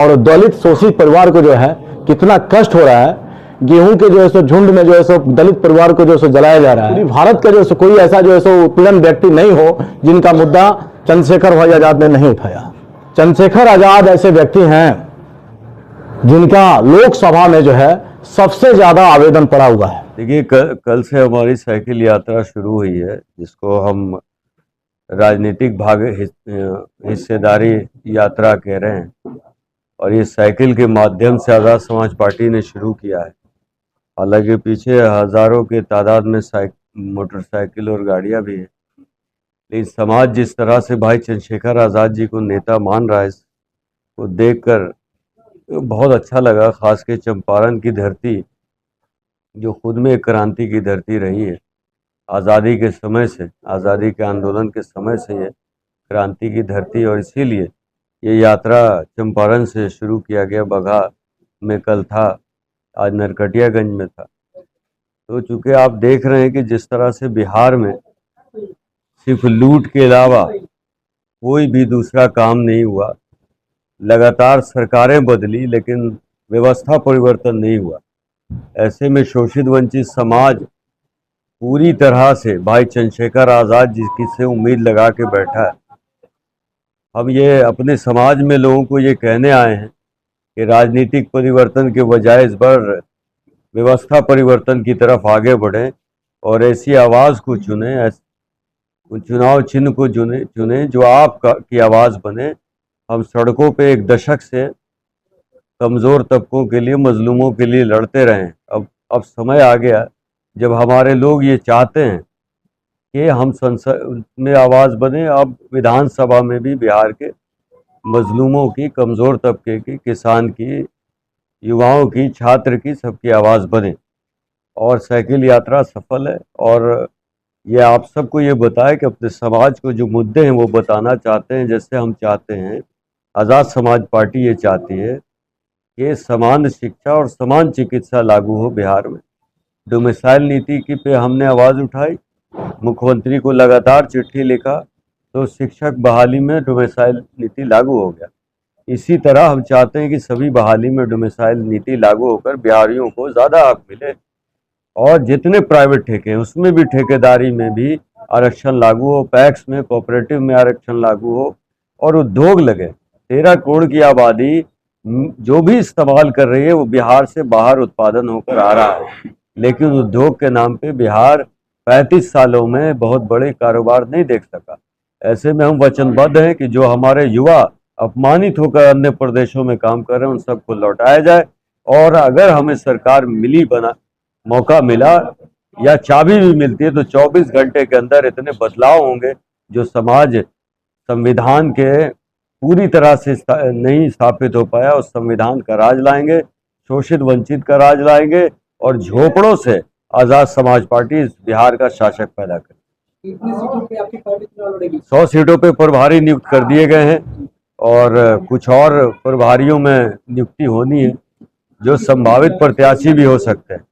और दलित शोषित परिवार को जो है कितना कष्ट हो रहा है। गेहूं के जो है सो झुंड में जो है सो दलित परिवार को जो है सो जलाया जा रहा है। पूरी भारत का जो है सो कोई ऐसा जो है सो उत्पीड़न व्यक्ति नहीं हो जिनका मुद्दा चंद्रशेखर भाई आजाद ने नहीं उठाया। चंद्रशेखर आजाद ऐसे व्यक्ति हैं जिनका लोकसभा में जो है सबसे ज्यादा आवेदन पड़ा हुआ है। देखिए, कल से हमारी साइकिल यात्रा शुरू हुई है, जिसको हम राजनीतिक भाग हिस्सेदारी यात्रा कह रहे हैं। और ये साइकिल के माध्यम से आज़ाद समाज पार्टी ने शुरू किया है। हालांकि पीछे हजारों के तादाद में मोटरसाइकिल और गाड़ियां भी हैं, लेकिन समाज जिस तरह से भाई चंद्रशेखर आज़ाद जी को नेता मान रहा है, इसको देखकर बहुत अच्छा लगा। खास के चंपारण की धरती, जो खुद में एक क्रांति की धरती रही है, आज़ादी के समय से, आज़ादी के आंदोलन के समय से ये क्रांति की धरती, और इसीलिए ये यात्रा चंपारण से शुरू किया गया। बगहा में कल था, आज नरकटियागंज में था। तो चूंकि आप देख रहे हैं कि जिस तरह से बिहार में सिर्फ लूट के अलावा कोई भी दूसरा काम नहीं हुआ, लगातार सरकारें बदली लेकिन व्यवस्था परिवर्तन नहीं हुआ। ऐसे में शोषित वंचित समाज पूरी तरह से भाई चंद्रशेखर आज़ाद जी से उम्मीद लगा के बैठा है। हम ये अपने समाज में लोगों को ये कहने आए हैं कि राजनीतिक परिवर्तन के बजाय इस बार व्यवस्था परिवर्तन की तरफ आगे बढ़ें और ऐसी आवाज़ को चुने, चुनाव चिन्ह को चुने जो आपकी आवाज़ बने। हम सड़कों पे एक दशक से कमज़ोर तबकों के लिए, मजलूमों के लिए लड़ते रहें। अब समय आ गया जब हमारे लोग ये चाहते हैं कि हम संसद में आवाज़ बने। अब विधानसभा में भी बिहार के मजलूमों की, कमज़ोर तबके की, किसान की, युवाओं की, छात्र की, सबकी आवाज़ बने। और साइकिल यात्रा सफल है, और ये आप सबको ये बताए कि अपने समाज को जो मुद्दे हैं वो बताना चाहते हैं। जैसे हम चाहते हैं, आज़ाद समाज पार्टी ये चाहती है कि समान शिक्षा और समान चिकित्सा लागू हो बिहार में। डोमिसाइल नीति की पे हमने आवाज़ उठाई, मुख्यमंत्री को लगातार चिट्ठी लिखा, तो शिक्षक बहाली में डोमिसाइल नीति लागू हो गया। इसी तरह हम चाहते हैं कि सभी बहाली में डोमिसाइल नीति लागू होकर बिहारियों को ज़्यादा हक मिले, और जितने प्राइवेट ठेके हैं उसमें भी ठेकेदारी में भी आरक्षण लागू हो, पैक्स में, कोऑपरेटिव में आरक्षण लागू हो, और उद्योग लगे। 13 करोड़ की आबादी जो भी इस्तेमाल कर रही है वो बिहार से बाहर उत्पादन होकर आ रहा है, लेकिन उद्योग के नाम पे बिहार 35 सालों में बहुत बड़े कारोबार नहीं देख सका। ऐसे में हम वचनबद्ध हैं कि जो हमारे युवा अपमानित होकर अन्य प्रदेशों में काम कर रहे हैं उन सबको लौटाया जाए। और अगर हमें सरकार मौका मिला या चाबी भी मिलती है तो 24 घंटे के अंदर इतने बदलाव होंगे जो समाज संविधान के पूरी तरह से नहीं स्थापित हो पाया, उस संविधान का राज लाएंगे, शोषित वंचित का राज लाएंगे, और झोपड़ों से आज़ाद समाज पार्टी इस बिहार का शासक पैदा करेगी। 100 सीटों पे प्रभारी नियुक्त कर दिए गए हैं, और कुछ और प्रभारियों में नियुक्ति होनी है जो संभावित प्रत्याशी भी हो सकते हैं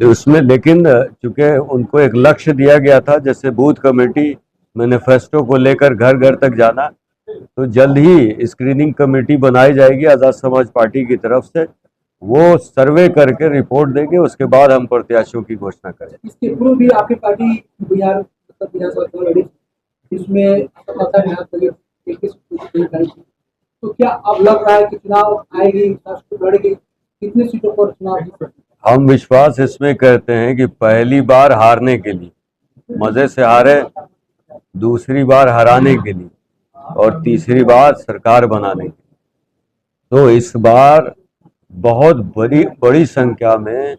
उसमें। लेकिन चूंकि उनको एक लक्ष्य दिया गया था, जैसे बूथ कमेटी मैनिफेस्टो को लेकर घर घर तक जाना, तो जल्द ही स्क्रीनिंग कमेटी बनाई जाएगी आज़ाद समाज पार्टी की तरफ से। वो सर्वे करके रिपोर्ट देंगे, उसके बाद हम प्रत्याशियों की घोषणा करेंगे। इसके पूर्व भी आपकी पार्टी बिहार विधानसभा लड़ी, इसमें तो क्या अब लग रहा है कि चुनाव आएगी, लड़ेगी, कितनी सीटों पर चुनाव? हम विश्वास इसमें करते हैं कि पहली बार हारने के लिए मजे से हारे, दूसरी बार हराने के लिए, और तीसरी बार सरकार बनाने के लिए। तो इस बार बहुत बड़ी संख्या में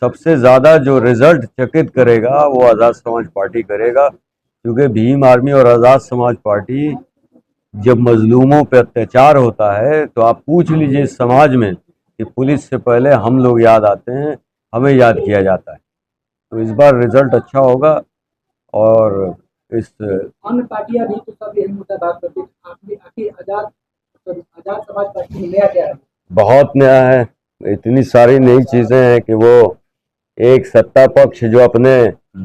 सबसे ज़्यादा जो रिजल्ट चकित करेगा वो आज़ाद समाज पार्टी करेगा, क्योंकि भीम आर्मी और आज़ाद समाज पार्टी, जब मजलूमों पे अत्याचार होता है तो आप पूछ लीजिए इस समाज में कि पुलिस से पहले हम लोग याद आते हैं, हमें याद किया जाता है। तो इस बार रिजल्ट अच्छा होगा। और इस अन्य पार्टियां भी तो सब यही मुद्दा बात करती हैं, आज़ाद समाज पार्टी में नया क्या है? बहुत नया है, इतनी सारी नई चीजें हैं कि वो एक सत्ता पक्ष जो अपने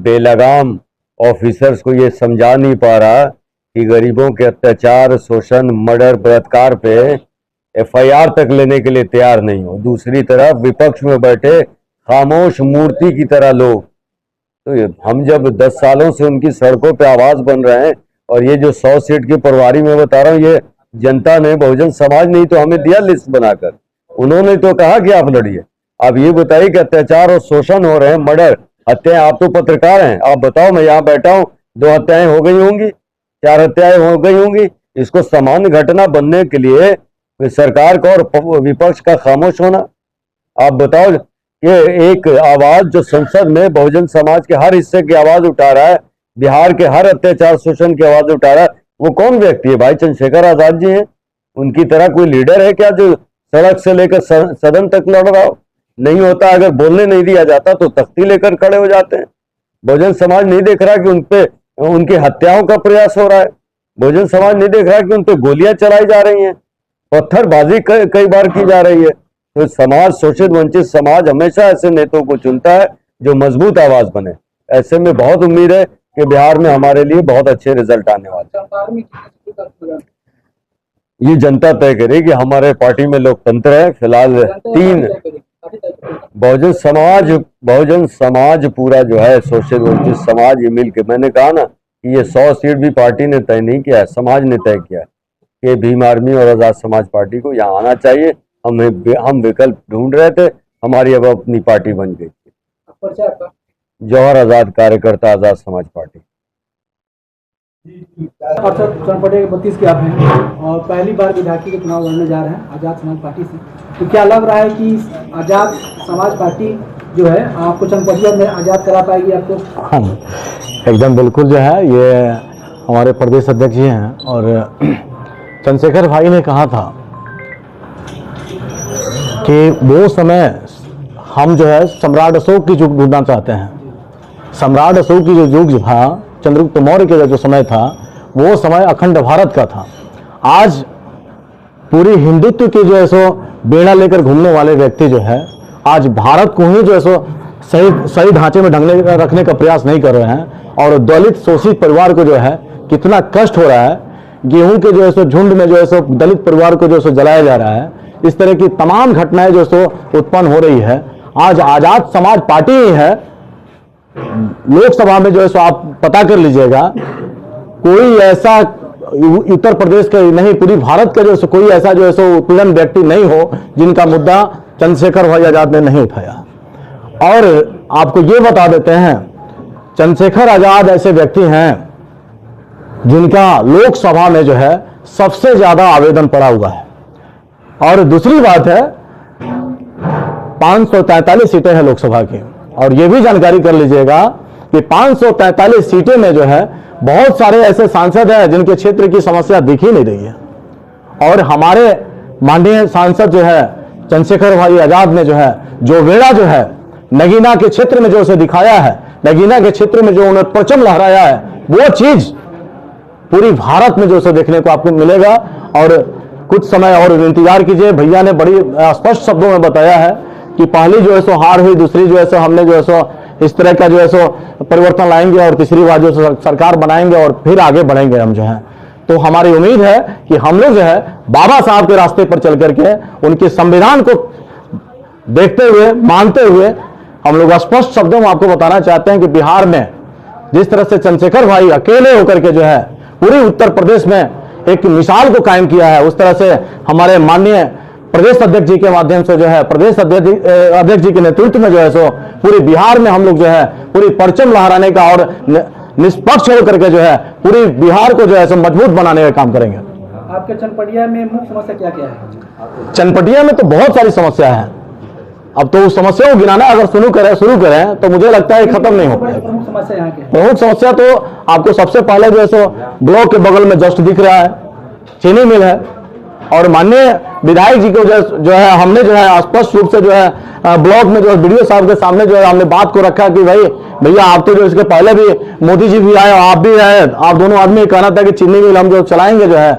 बेलगाम ऑफिसर्स को ये समझा नहीं पा रहा कि गरीबों के अत्याचार, शोषण, मर्डर, बलात्कार पे FIR तक लेने के लिए तैयार नहीं हो, दूसरी तरफ विपक्ष में बैठे खामोश मूर्ति की तरह लोग। तो हम जब 10 सालों से उनकी सड़कों पे आवाज बन रहे हैं, और ये जो 100 सीट की प्रभारी में बता रहा हूँ, ये जनता ने, बहुजन समाज ने तो हमें दिया लिस्ट बनाकर, उन्होंने तो कहा कि आप लड़िए। आप ये बताइए कि अत्याचार और शोषण हो रहे हैं, मर्डर, हत्याएं, आप तो पत्रकार हैं, आप बताओ, मैं यहाँ बैठा हूँ, 2 हत्याएं हो गई होंगी, 4 हत्याएं हो गई होंगी, इसको सामान्य घटना बनने के लिए सरकार का और विपक्ष का खामोश होना। आप बताओ कि एक आवाज जो संसद में बहुजन समाज के हर हिस्से की आवाज उठा रहा है, बिहार के हर अत्याचार शोषण की आवाज उठा रहा है, वो कौन व्यक्ति है? भाई चंद्रशेखर आजाद जी हैं। उनकी तरह कोई लीडर है क्या जो सड़क से लेकर सदन तक लड़ रहा हो? नहीं होता। अगर बोलने नहीं दिया जाता तो तख्ती लेकर खड़े हो जाते हैं। बहुजन समाज नहीं देख रहा कि उनपे उनकी हत्याओं का प्रयास हो रहा है। बहुजन समाज नहीं देख रहा कि उनपे गोलियां चलाई जा रही हैं, पत्थरबाजी कई बार की जा रही है। तो समाज, शोषित वंचित समाज हमेशा ऐसे नेताओं को चुनता है जो मजबूत आवाज बने। ऐसे में बहुत उम्मीद है कि बिहार में हमारे लिए बहुत अच्छे रिजल्ट आने वाले हैं। ये जनता तय करेगी। हमारे पार्टी में लोकतंत्र है। फिलहाल 3 बहुजन समाज पूरा जो है, शोषित वंचित समाज, ये मिल के, मैंने कहा ना कि ये 100 सीट भी पार्टी ने तय नहीं किया है, समाज ने तय किया है कि भीम आर्मी और आजाद समाज पार्टी को यहाँ आना चाहिए। हम विकल्प ढूंढ रहे थे, हमारी अब अपनी पार्टी बन गई थी। जौहर आजाद, कार्यकर्ता आजाद समाज पार्टी। चनपटिया के 32 के आप हैं और पहली बार विधायकी के चुनाव लड़ने जा रहे हैं आजाद समाज पार्टी से, तो क्या लग रहा है कि आजाद समाज पार्टी जो है आपको चनपटिया में आजाद करा पाएगी आपको? हाँ, एकदम बिल्कुल जो है, ये हमारे प्रदेश अध्यक्ष जी हैं और चंद्रशेखर भाई ने कहा था कि वो समय हम जो है सम्राट अशोक की युग ढूंढना चाहते हैं। सम्राट अशोक की जो युग था, चंद्रगुप्त मौर्य का जो समय था, वो समय अखंड भारत का था। आज पूरी हिंदुत्व की जो है सो बेड़ा लेकर घूमने वाले व्यक्ति जो है, आज भारत को ही जो है सो सही ढांचे में रखने का प्रयास नहीं कर रहे हैं। और दलित शोषित परिवार को जो है कितना कष्ट हो रहा है, गेहूं के जो है सो झुंड में जो है सो दलित परिवार को जो है सो जलाया जा रहा है। इस तरह की तमाम घटनाएं जो सो उत्पन्न हो रही है। आज आजाद समाज पार्टी ही है। लोकसभा में जो है सो आप पता कर लीजिएगा, कोई ऐसा उत्तर प्रदेश का नहीं, पूरी भारत का जो है कोई ऐसा जो है सो उत्पीड़न व्यक्ति नहीं हो जिनका मुद्दा चंद्रशेखर भाई आजाद ने नहीं उठाया। और आपको ये बता देते हैं, चंद्रशेखर आजाद ऐसे व्यक्ति हैं जिनका लोकसभा में जो है सबसे ज्यादा आवेदन पड़ा हुआ है। और दूसरी बात है, 543 सीटें हैं लोकसभा की। और यह भी जानकारी कर लीजिएगा कि 543 सीटें में जो है बहुत सारे ऐसे सांसद हैं जिनके क्षेत्र की समस्या दिख ही नहीं रही है। और हमारे माननीय सांसद जो है चंद्रशेखर भाई आजाद ने जो है जो वेड़ा जो है नगीना के क्षेत्र में जो उसे दिखाया है, नगीना के क्षेत्र में जो उन्होंने परचम लहराया है, वो चीज पूरी भारत में जो उसे देखने को आपको मिलेगा। और कुछ समय और इंतजार कीजिए। भैया ने बड़ी स्पष्ट शब्दों में बताया है कि पहली जो है सो हार हुई, दूसरी जो है सो हमने जो है सो इस तरह का जो है सो परिवर्तन लाएंगे और तीसरी बार जो सरकार बनाएंगे और फिर आगे बढ़ेंगे हम जो है। तो हमारी उम्मीद है कि हम लोग जो है बाबा साहब के रास्ते पर चल करके उनके संविधान को देखते हुए, मानते हुए, हम लोग स्पष्ट शब्दों में आपको बताना चाहते हैं कि बिहार में जिस तरह से चंद्रशेखर भाई अकेले होकर के जो है पूरी उत्तर प्रदेश में एक मिसाल को कायम किया है, उस तरह से हमारे माननीय प्रदेश अध्यक्ष जी के माध्यम से जो है प्रदेश अध्यक्ष जी के नेतृत्व में जो है सो पूरी बिहार में हम लोग जो है पूरी परचम लहराने का और निष्पक्ष होकर के जो है पूरी बिहार को जो है सो मजबूत बनाने का काम करेंगे। आपके चनपटिया में मुख्य समस्या क्या क्या है? चनपटिया में तो बहुत सारी समस्या है। अब तो उस समस्या को गिनाना अगर शुरू करें तो मुझे लगता है खत्म नहीं हो पाएगा। प्रमुख समस्या यहाँ के, प्रमुख समस्या तो आपको सबसे पहले जो है सो ब्लॉक के बगल में जस्ट दिख रहा है चीनी मिल है। और माननीय विधायक जी को जो है हमने जो है स्पष्ट रूप से जो है ब्लॉक में जो है वीडियो साहब के सामने जो है हमने बात को रखा कि भाई भैया आप तो जो इसके पहले भी मोदी जी भी आए, आप भी आए, आप दोनों आदमी कहना था कि चीनी मिल हम जो चलाएंगे जो है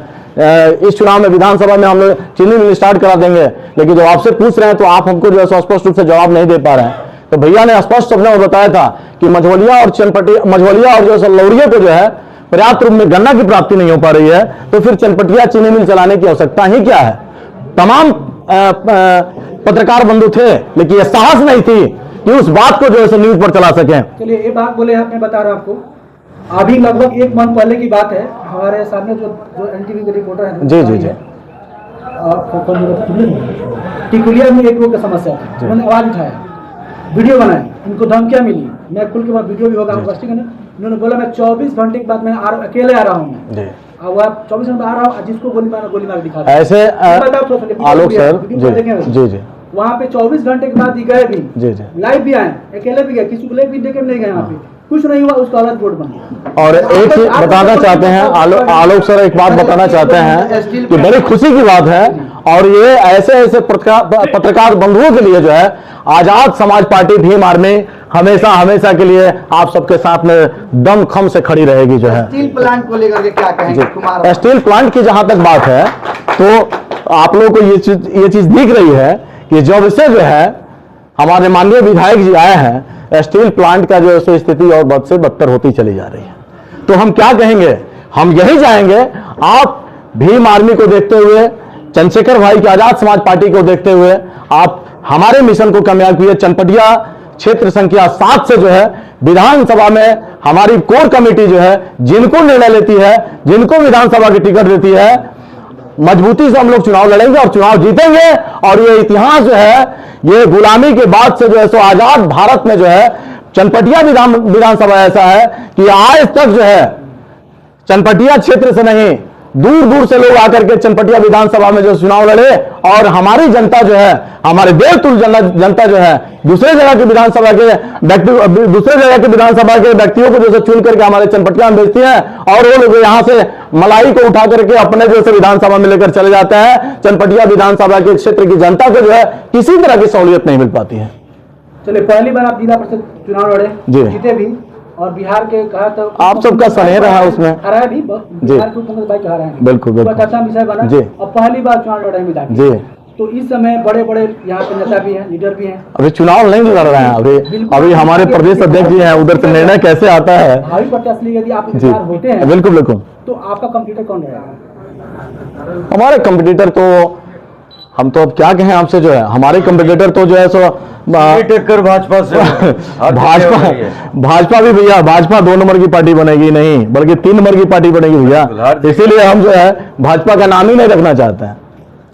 इस चुनाव में विधानसभा में हम लोग चीनी मिल स्टार्ट करा देंगे। लेकिन जब आपसे पूछ रहे हैं तो आप हमको जो है स्पष्ट रूप से जवाब नहीं दे पा रहे हैं। तो भैया ने स्पष्ट शब्दों में बताया था कि मझौलिया और जो है लौरिया को जो है पर्याप्त रूप में गन्ना की प्राप्ति नहीं हो पा रही है, तो फिर चनपटिया चीनी मिल चलाने की आवश्यकता ही क्या है। तमाम पत्रकार बंधु थे, लेकिन ये साहस नहीं थी कि उस बात को जो है न्यूज पर चला सकें। चलिए ये बात बोले हैं, मैं बता रहा हूं आपको, अभी लगभग 1 मंथ पहले की बात है, हमारे सामने जो एनटीवी के रिपोर्टर हैं जी जी जी टिकुलिया में एक लोग की समस्या थी, उन्होंने आवाज उठाया, वीडियो बनाई, इनको धमकियां मिली, मैं खुल के बाद वीडियो भी होगा ठीक है ना। उन्होंने बोला मैं 24 घंटे के बाद मैं अकेले आ रहा हूँ जी, अब आप 24 घंटे आ रहा हूँ, जिसको गोली मार दिखा ऐसे आलोक सर जी जी वहाँ पे 24 घंटे के बाद ही गए भी, जी जी, लाइव भी आए, अकेले भी गए, किसी को ले भी देखे नहीं गए, यहाँ पे कुछ नहीं हुआ, उसका अलग बोर्ड बन गया। और एक चीज बताना चाहते हैं आलोक सर, एक बात बताना चाहते हैं कि बड़ी खुशी की बात है, और ये ऐसे पत्रकार बंधुओं के लिए जो है आजाद समाज पार्टी भीम आर्मी हमेशा के लिए आप सबके साथ में दम खम से खड़ी रहेगी जो है। स्टील प्लांट को लेकर के क्या कहेंगे कुमार? स्टील प्लांट की जहां तक बात है तो आप लोगों को ये चीज दिख रही है कि जब से जो है हमारे माननीय विधायक जी आए हैं, स्टील प्लांट का जो है स्थिति और बद से बदतर होती चली जा रही है। तो हम क्या कहेंगे, हम यही चाहेंगे, आप भीम आर्मी को देखते हुए, चंद्रशेखर भाई की आजाद समाज पार्टी को देखते हुए आप हमारे मिशन को कामयाब किए। चनपटिया क्षेत्र संख्या 7 से जो है विधानसभा में हमारी कोर कमेटी जो है जिनको निर्णय लेती है, जिनको विधानसभा की टिकट देती है, मजबूती से हम लोग चुनाव लड़ेंगे और चुनाव जीतेंगे। और ये इतिहास जो है, ये गुलामी के बाद से जो है सो आजाद भारत में जो है चनपटिया विधानसभा ऐसा है कि आज तक जो है चनपटिया क्षेत्र से नहीं, दूर दूर से लोग आकर के चनपटिया विधानसभा में जो चुनाव लड़े, और हमारी जनता जो है, हमारे देवतुल जनता जो है दूसरे जगह के विधानसभा के व्यक्तियों को जैसे चुन करके हमारे चनपटिया में भेजती है, और वो लोग यहाँ से मलाई को उठा करके अपने जैसे विधानसभा में लेकर चले जाते हैं। चनपटिया विधानसभा के क्षेत्र की जनता को जो है किसी तरह की सहूलियत नहीं मिल पाती है। चलिए, पहली बार आप जिला परिषद चुनाव लड़े, जीते भी, और बिहार के कहा तो आप सबका स्नेह रहा उसमें, हरा भी बिहार के पंकज भाई कहा रहे हैं, बिल्कुल अच्छा विषय बना जी। और पहली बार चुनाव लड़े हैं जी, तो इस समय बड़े बड़े यहाँ पे नेता भी हैं, लीडर भी हैं, अभी चुनाव नहीं लड़ रहे हैं, अभी हमारे प्रदेश अध्यक्ष जी हैं, उधर से निर्णय कैसे आता है। भावी प्रत्याशी यदि आप इंतजार होते हैं, बिल्कुल बिल्कुल, तो आपका कंप्यूटर कौन रहेगा? हमारे कंपटीटर तो हम तो अब क्या कहें आपसे, जो है हमारे कंपटीटर तो जो है सो टक्कर भाजपा से भाजपा भी भैया, भाजपा 2 नंबर की पार्टी बनेगी नहीं, बल्कि 3 नंबर की पार्टी बनेगी भैया। इसीलिए हम जो है भाजपा का नाम ही नहीं रखना चाहते हैं।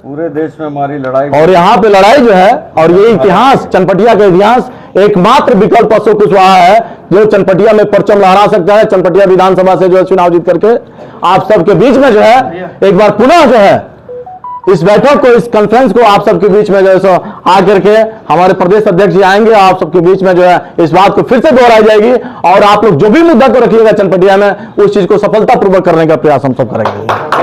पूरे देश में हमारी लड़ाई, और यहाँ पे लड़ाई जो है, और ये इतिहास, चनपटिया का इतिहास, एकमात्र विकल्प अशोक कुशवाहा है जो चनपटिया में परचम लहरा सकता है। चनपटिया विधानसभा से जो है चुनाव जीत करके आप सबके बीच में जो है एक बार पुनः जो है इस बैठक को, इस कॉन्फ्रेंस को आप सबके बीच में जो है सो आकर के हमारे प्रदेश अध्यक्ष जी आएंगे, आप सबके बीच में जो है इस बात को फिर से दोहराई जाएगी, और आप लोग जो भी मुद्दा को रखिएगा चनपटिया में, उस चीज को सफलतापूर्वक करने का प्रयास हम सब करेंगे।